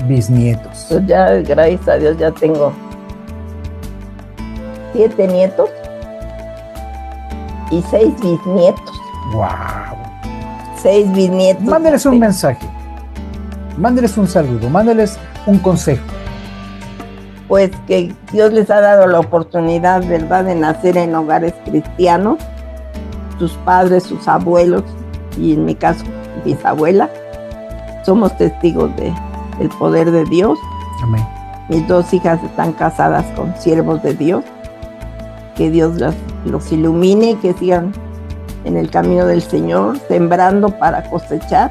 bisnietos. Pues ya, gracias a Dios, ya tengo 7 nietos y 6 bisnietos. ¡Wow! 6 bisnietos. Mándeles un mensaje, mándeles un saludo, mándeles un consejo. Pues que Dios les ha dado la oportunidad, ¿verdad?, de nacer en hogares cristianos, sus padres, sus abuelos, y en mi caso, bisabuela. Somos testigos del poder de Dios. Amén. Mis 2 hijas están casadas con siervos de Dios. Que Dios los ilumine, que sigan en el camino del Señor, sembrando para cosechar,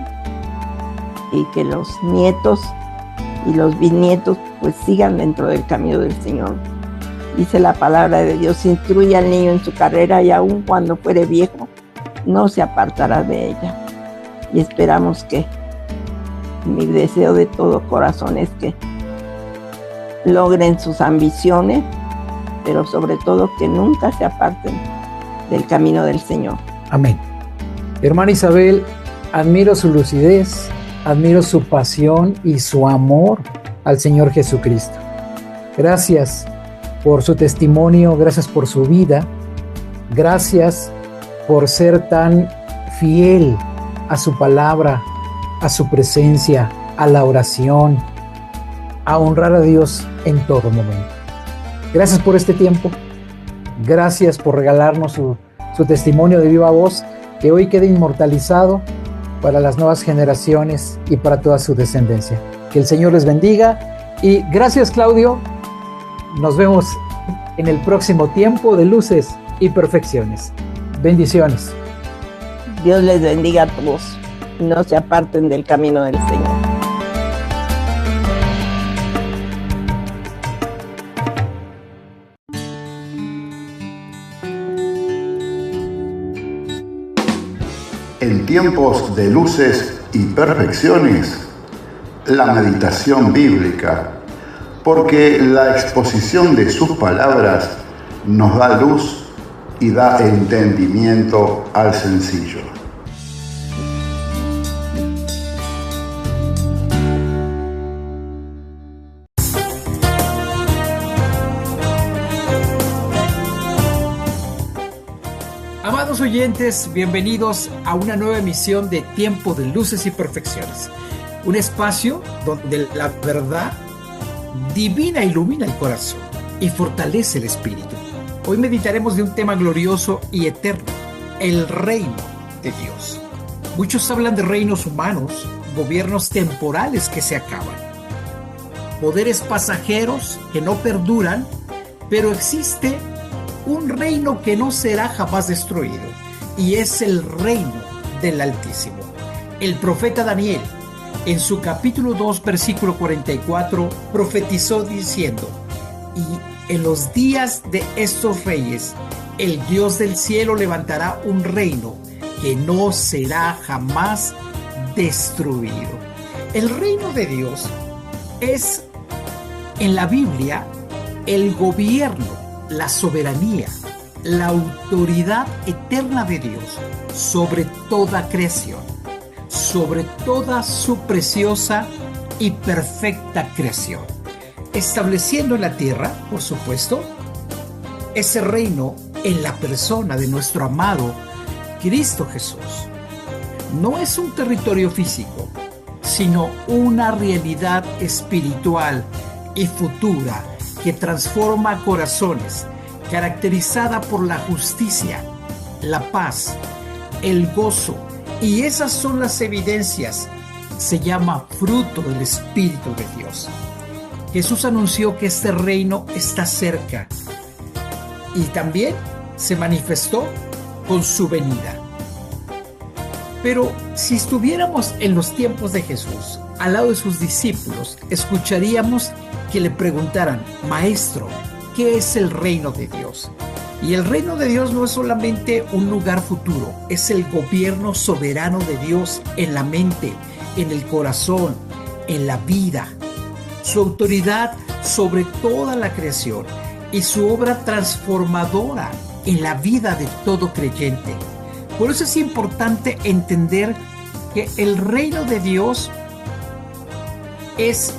y que los nietos y los bisnietos pues sigan dentro del camino del Señor. Dice la palabra de Dios, instruye al niño en su carrera y aun cuando fuere viejo, no se apartará de ella. Y esperamos que, mi deseo de todo corazón es que logren sus ambiciones, pero sobre todo que nunca se aparten del camino del Señor. Amén. Hermana Isabel, admiro su lucidez, admiro su pasión y su amor al Señor Jesucristo. Gracias por su testimonio, gracias por su vida, gracias por ser tan fiel a su palabra, a su presencia, a la oración, a honrar a Dios en todo momento. Gracias por este tiempo, gracias por regalarnos su testimonio de viva voz, que hoy quede inmortalizado para las nuevas generaciones y para toda su descendencia. Que el Señor les bendiga y gracias, Claudio. Nos vemos en el próximo tiempo de Luces y Perfecciones. Bendiciones. Dios les bendiga a todos. No se aparten del camino del Señor. En tiempos de luces y perfecciones, la meditación bíblica, porque la exposición de sus palabras nos da luz y da entendimiento al sencillo. Amados oyentes, bienvenidos a una nueva emisión de Tiempo de Luces y Perfecciones, un espacio donde la verdad divina ilumina el corazón y fortalece el espíritu. Hoy meditaremos de un tema glorioso y eterno, el reino de Dios. Muchos hablan de reinos humanos, gobiernos temporales que se acaban, poderes pasajeros que no perduran, pero existe un reino que no será jamás destruido, y es el reino del Altísimo. El profeta Daniel, en su capítulo 2, versículo 44, profetizó diciendo: y en los días de estos reyes, el Dios del cielo levantará un reino que no será jamás destruido. El reino de Dios es, en la Biblia, el gobierno, la soberanía, la autoridad eterna de Dios sobre toda creación, sobre toda su preciosa y perfecta creación, estableciendo en la tierra, por supuesto, ese reino en la persona de nuestro amado Cristo Jesús. No es un territorio físico, sino una realidad espiritual y futura que transforma corazones, caracterizada por la justicia, la paz, el gozo, y esas son las evidencias. Se llama fruto del Espíritu de Dios. Jesús anunció que este reino está cerca y también se manifestó con su venida. Pero si estuviéramos en los tiempos de Jesús, al lado de sus discípulos, escucharíamos que le preguntaran: Maestro, ¿qué es el reino de Dios? Y el reino de Dios no es solamente un lugar futuro, es el gobierno soberano de Dios en la mente, en el corazón, en la vida. Su autoridad sobre toda la creación y su obra transformadora en la vida de todo creyente. Por eso es importante entender que el reino de Dios es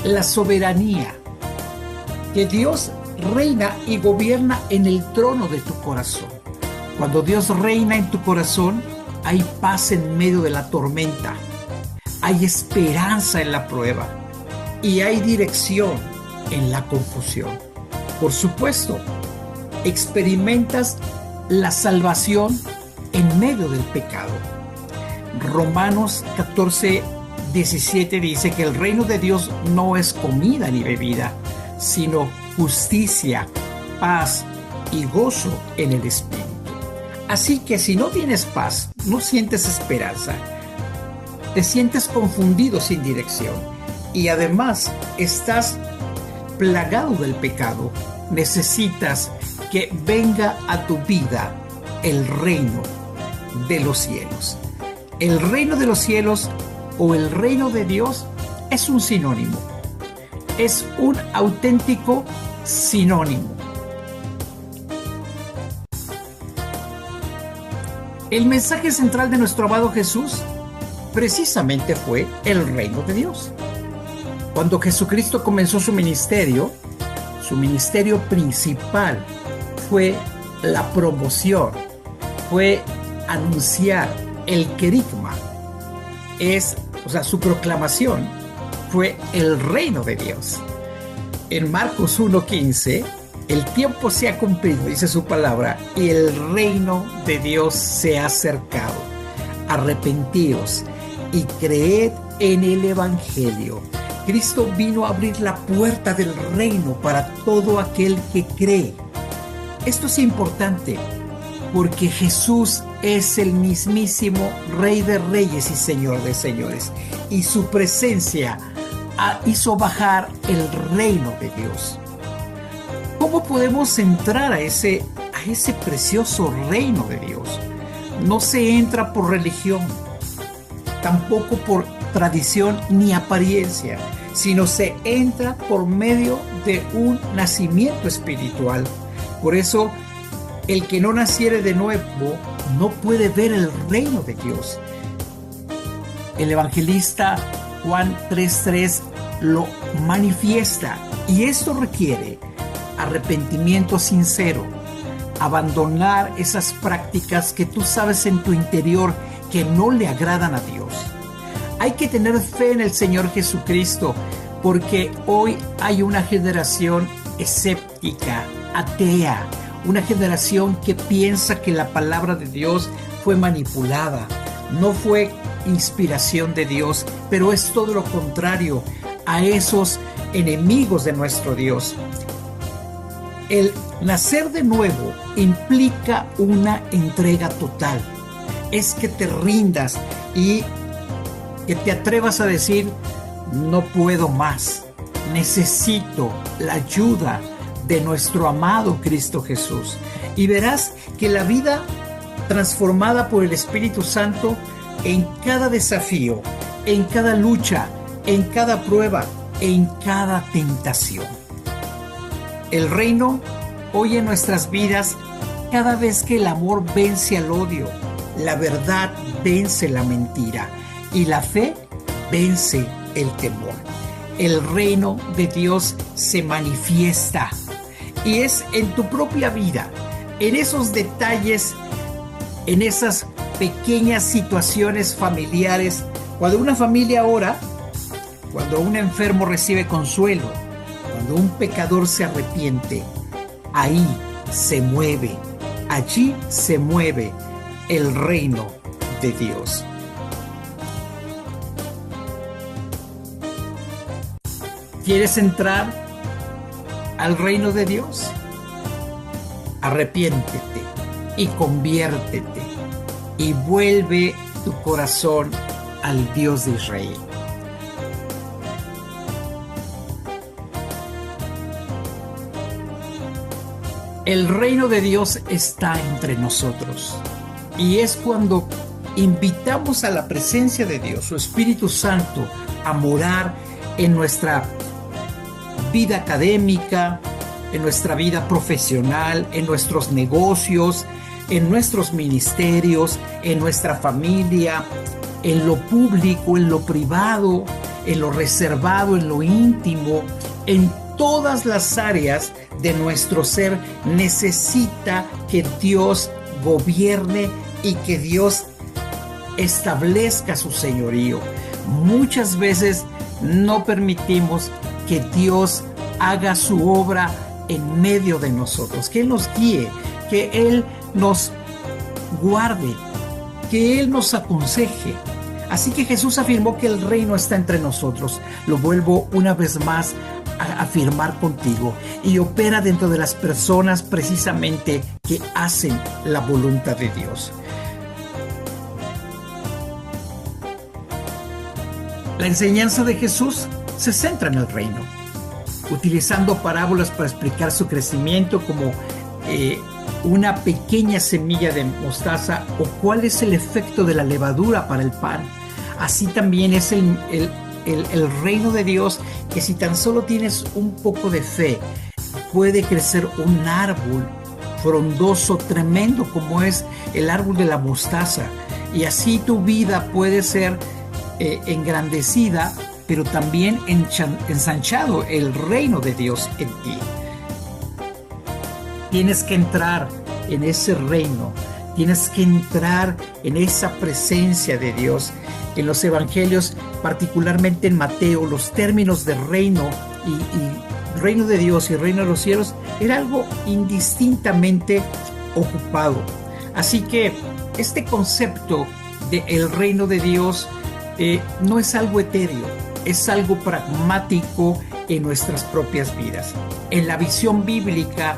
la soberanía, que Dios reina y gobierna en el trono de tu corazón. Cuando Dios reina en tu corazón, hay paz en medio de la tormenta, hay esperanza en la prueba y hay dirección en la confusión. Por supuesto, experimentas la salvación en medio del pecado. Romanos 14:17 dice que el reino de Dios no es comida ni bebida, sino justicia, paz y gozo en el Espíritu. Así que si no tienes paz, no sientes esperanza, te sientes confundido sin dirección y además estás plagado del pecado, necesitas que venga a tu vida el reino de los cielos. El reino de los cielos o el reino de Dios es un sinónimo, es un auténtico sinónimo. El mensaje central de nuestro amado Jesús precisamente fue el reino de Dios. Cuando Jesucristo comenzó su ministerio principal fue la promoción, fue anunciar el querigma, su proclamación fue el reino de Dios. En Marcos 1:15, el tiempo se ha cumplido, dice su palabra, y el reino de Dios se ha acercado. Arrepentíos y creed en el Evangelio. Cristo vino a abrir la puerta del reino para todo aquel que cree. Esto es importante porque Jesús es el mismísimo Rey de Reyes y Señor de Señores, y su presencia hizo bajar el reino de Dios. ¿Cómo podemos entrar a ese precioso reino de Dios? No se entra por religión, tampoco por tradición ni apariencia, sino se entra por medio de un nacimiento espiritual. Por eso, el que no naciere de nuevo no puede ver el reino de Dios. El evangelista Juan 3:3 lo manifiesta, y esto requiere arrepentimiento sincero, abandonar esas prácticas que tú sabes en tu interior que no le agradan a Dios. Hay que tener fe en el Señor Jesucristo, porque hoy hay una generación escéptica, atea, una generación que piensa que la palabra de Dios fue manipulada, no fue inspiración de Dios, pero es todo lo contrario a esos enemigos de nuestro Dios. El nacer de nuevo implica una entrega total. Es que te rindas y que te atrevas a decir: no puedo más, necesito la ayuda de nuestro amado Cristo Jesús. Y verás que la vida transformada por el Espíritu Santo, en cada desafío, en cada lucha, en cada prueba, en cada tentación. El reino hoy en nuestras vidas, cada vez que el amor vence al odio, la verdad vence la mentira y la fe vence el temor. El reino de Dios se manifiesta y es en tu propia vida, en esos detalles, en esas pequeñas situaciones familiares. Cuando una familia ora, cuando un enfermo recibe consuelo, cuando un pecador se arrepiente, ahí se mueve, allí se mueve el reino de Dios. ¿Quieres entrar al reino de Dios? Arrepiéntete y conviértete y vuelve tu corazón al Dios de Israel. El reino de Dios está entre nosotros y es cuando invitamos a la presencia de Dios, su Espíritu Santo, a morar en nuestra vida académica, en nuestra vida profesional, en nuestros negocios, en nuestros ministerios, en nuestra familia, en lo público, en lo privado, en lo reservado, en lo íntimo, en todas las áreas de nuestro ser. Necesita que Dios gobierne y que Dios establezca su señorío. Muchas veces no permitimos que Dios haga su obra en medio de nosotros, que Él nos guíe, que Él nos guarde, que Él nos aconseje. Así que Jesús afirmó que el reino está entre nosotros. Lo vuelvo una vez más a afirmar contigo, y opera dentro de las personas precisamente que hacen la voluntad de Dios. La enseñanza de Jesús se centra en el reino, utilizando parábolas para explicar su crecimiento, como una pequeña semilla de mostaza, o cuál es el efecto de la levadura para el pan. Así también es el reino de Dios, que si tan solo tienes un poco de fe, puede crecer un árbol frondoso, tremendo, como es el árbol de la mostaza. Y así tu vida puede ser engrandecida, pero también ensanchado el reino de Dios en ti. Tienes que entrar en ese reino, tienes que entrar en esa presencia de Dios. En los evangelios, particularmente en Mateo, los términos de reino y reino de Dios y reino de los cielos era algo indistintamente ocupado. Así que este concepto de el reino de Dios no es algo etéreo, es algo pragmático en nuestras propias vidas. En la visión bíblica,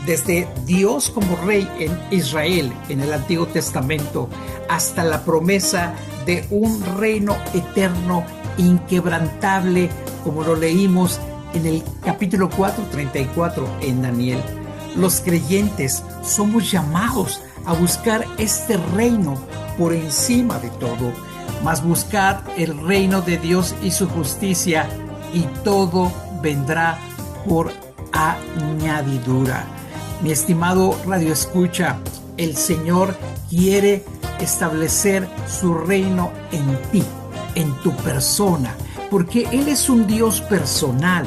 desde Dios como rey en Israel en el Antiguo Testamento hasta la promesa de un reino eterno, inquebrantable, como lo leímos en el capítulo 4:34 en Daniel. Los creyentes somos llamados a buscar este reino por encima de todo, mas buscar el reino de Dios y su justicia, y todo vendrá por añadidura. Mi estimado Radio Escucha, el Señor quiere establecer su reino en ti, en tu persona, porque Él es un Dios personal.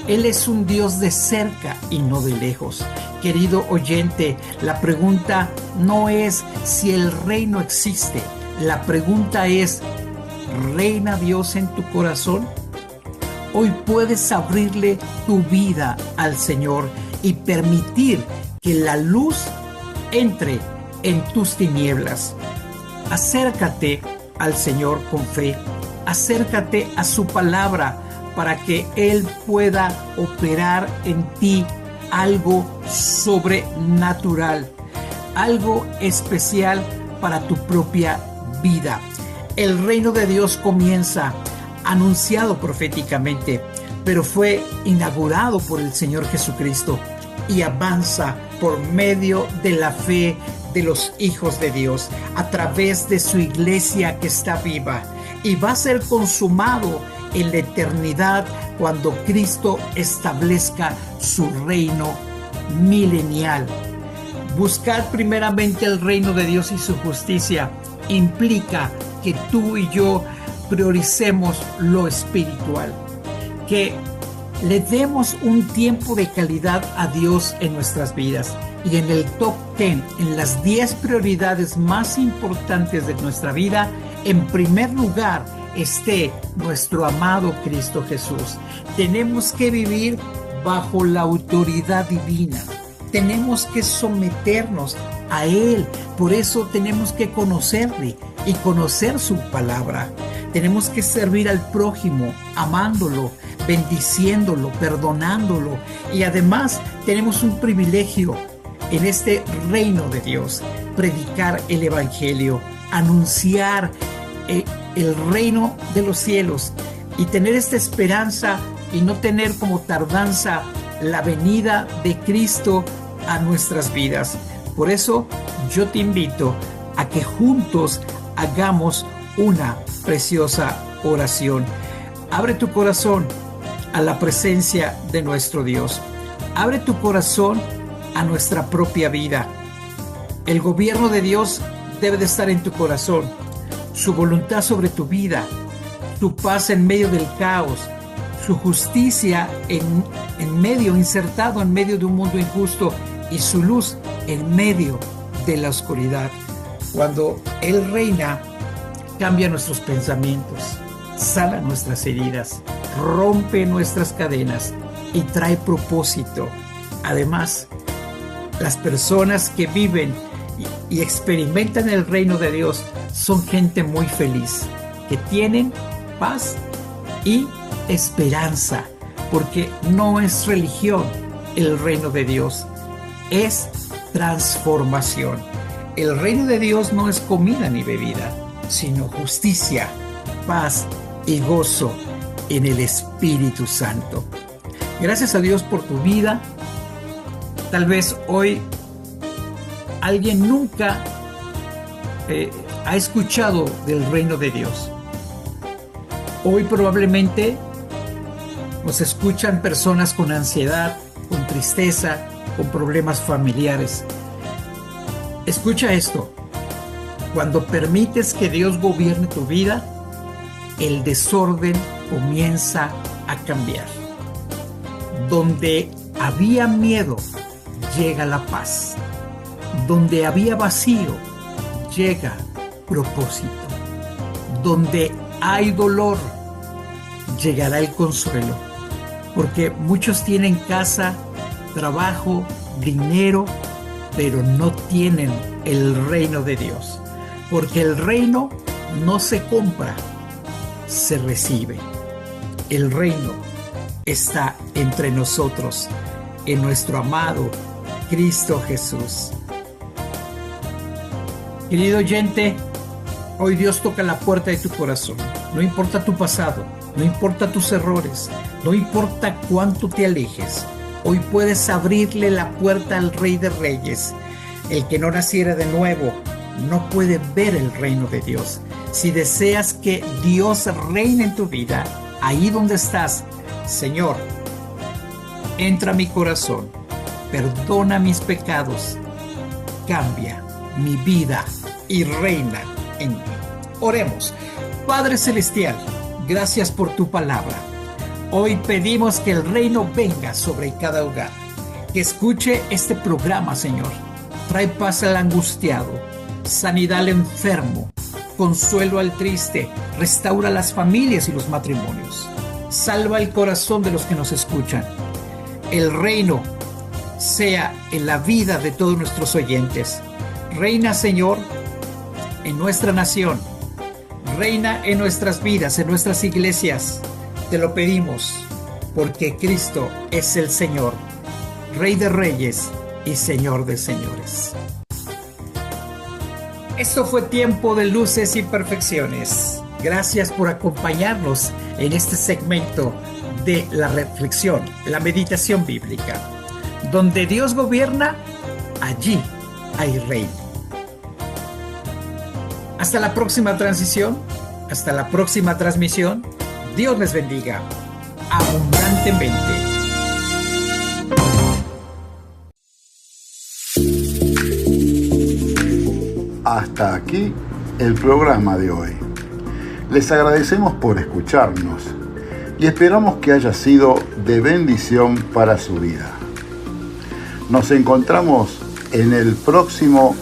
Él es un Dios de cerca y no de lejos, Querido oyente, la pregunta no es si el reino existe. La pregunta es, ¿reina Dios en tu corazón? Hoy puedes abrirle tu vida al Señor y permitir que la luz entre en tus tinieblas. Acércate al Señor con fe. Acércate a su palabra para que Él pueda operar en ti algo sobrenatural, algo especial para tu propia vida. El reino de Dios comienza anunciado proféticamente, pero fue inaugurado por el Señor Jesucristo y avanza por medio de la fe de los hijos de Dios a través de su iglesia que está viva, y va a ser consumado en la eternidad cuando Cristo establezca su reino milenial. Buscar primeramente el reino de Dios y su justicia implica que tú y yo prioricemos lo espiritual, que le demos un tiempo de calidad a Dios en nuestras vidas. Y en el top 10, en las 10 prioridades más importantes de nuestra vida, en primer lugar esté nuestro amado Cristo Jesús. Tenemos que vivir bajo la autoridad divina. Tenemos que someternos a Él. Por eso tenemos que conocerle y conocer su palabra. Tenemos que servir al prójimo, amándolo, bendiciéndolo, perdonándolo. Y además tenemos un privilegio en este reino de Dios: predicar el evangelio, anunciar el reino de los cielos y tener esta esperanza y no tener como tardanza la venida de Cristo a nuestras vidas. Por eso yo te invito a que juntos hagamos una preciosa oración. Abre tu corazón a la presencia de nuestro Dios. Abre tu corazón a nuestra propia vida. El gobierno de Dios debe de estar en tu corazón. Su voluntad sobre tu vida, su paz en medio del caos, su justicia insertado en medio de un mundo injusto, y su luz en medio de la oscuridad. Cuando Él reina, cambia nuestros pensamientos, sana nuestras heridas, rompe nuestras cadenas y trae propósito. Además, las personas que viven y experimentan el reino de Dios son gente muy feliz, que tienen paz y esperanza, porque no es religión el reino de Dios, es transformación. El reino de Dios no es comida ni bebida, sino justicia, paz y gozo en el Espíritu Santo. Gracias a Dios por tu vida. Tal vez hoy alguien nunca ha escuchado del reino de Dios. Hoy probablemente nos escuchan personas con ansiedad, con tristeza, con problemas familiares. Escucha esto: cuando permites que Dios gobierne tu vida, el desorden comienza a cambiar. Donde había miedo, llega la paz. Donde había vacío, llega propósito. Donde hay dolor, llegará el consuelo. Porque muchos tienen casa, trabajo, dinero, pero no tienen el reino de Dios. Porque el reino no se compra, se recibe. El reino está entre nosotros, en nuestro amado Cristo Jesús. Querido oyente, hoy Dios toca la puerta de tu corazón. No importa tu pasado, no importa tus errores, no importa cuánto te alejes. Hoy puedes abrirle la puerta al Rey de Reyes. El que no naciera de nuevo no puede ver el reino de Dios. Si deseas que Dios reine en tu vida, ahí donde estás, Señor, entra a mi corazón, perdona mis pecados, cambia mi vida y reina en mí. Oremos. Padre Celestial, gracias por tu palabra. Hoy pedimos que el reino venga sobre cada hogar, que escuche este programa, Señor. Trae paz al angustiado, sanidad al enfermo, consuelo al triste, restaura las familias y los matrimonios. Salva el corazón de los que nos escuchan. El reino sea en la vida de todos nuestros oyentes. Reina, Señor, en nuestra nación. Reina en nuestras vidas, en nuestras iglesias. Te lo pedimos porque Cristo es el Señor, Rey de Reyes y Señor de Señores. Esto fue Tiempo de Luces y Imperfecciones. Gracias por acompañarnos en este segmento de la reflexión, la meditación bíblica. Donde Dios gobierna, allí hay reino. Hasta la próxima transición, hasta la próxima transmisión. Dios les bendiga abundantemente. Hasta aquí el programa de hoy. Les agradecemos por escucharnos y esperamos que haya sido de bendición para su vida. Nos encontramos en el próximo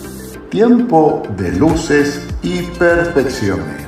Tiempo de Luces y Perfecciones.